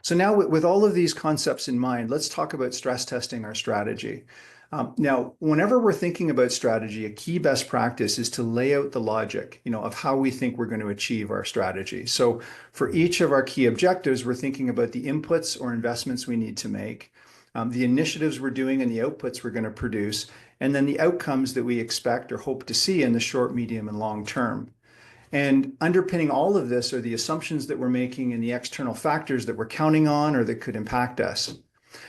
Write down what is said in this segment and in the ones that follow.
So now with all of these concepts in mind, let's talk about stress testing our strategy. Now, whenever we're thinking about strategy, a key best practice is to lay out the logic, of how we think we're going to achieve our strategy. So for each of our key objectives, we're thinking about the inputs or investments we need to make, the initiatives we're doing and the outputs we're going to produce, and then the outcomes that we expect or hope to see in the short, medium, and long term. And underpinning all of this are the assumptions that we're making and the external factors that we're counting on or that could impact us.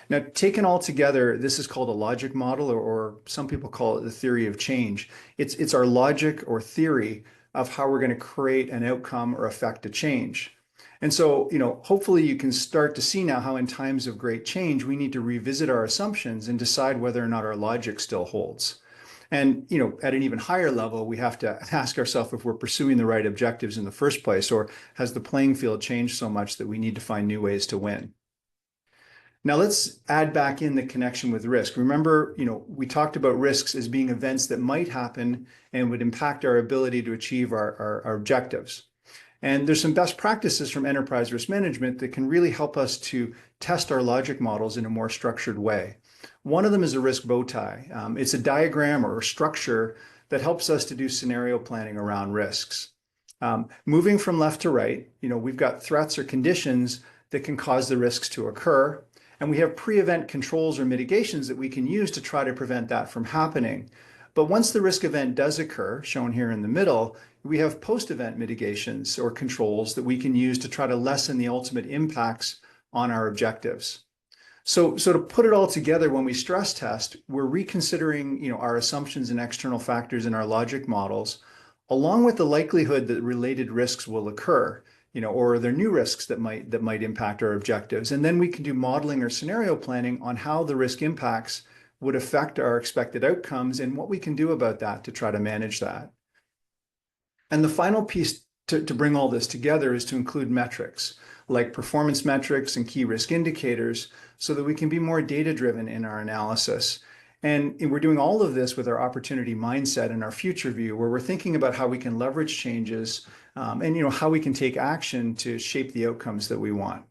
Now, taken all together, this is called a logic model, or some people call it the theory of change. It's our logic or theory of how we're going to create an outcome or affect a change. And so, hopefully you can start to see now how in times of great change, we need to revisit our assumptions and decide whether or not our logic still holds. And, at an even higher level, we have to ask ourselves if we're pursuing the right objectives in the first place, or has the playing field changed so much that we need to find new ways to win? Now let's add back in the connection with risk. Remember, we talked about risks as being events that might happen and would impact our ability to achieve our objectives. And there's some best practices from enterprise risk management that can really help us to test our logic models in a more structured way. One of them is a risk bow tie. It's a diagram or a structure that helps us to do scenario planning around risks. Moving from left to right, we've got threats or conditions that can cause the risks to occur. And we have pre-event controls or mitigations that we can use to try to prevent that from happening. But once the risk event does occur, shown here in the middle, we have post-event mitigations or controls that we can use to try to lessen the ultimate impacts on our objectives. So to put it all together, when we stress test, we're reconsidering, our assumptions and external factors in our logic models, along with the likelihood that related risks will occur, or are there new risks that might impact our objectives? And then we can do modeling or scenario planning on how the risk impacts would affect our expected outcomes and what we can do about that to try to manage that. And the final piece to bring all this together is to include metrics like performance metrics and key risk indicators so that we can be more data-driven in our analysis. And we're doing all of this with our opportunity mindset and our future view, where we're thinking about how we can leverage changes and how we can take action to shape the outcomes that we want.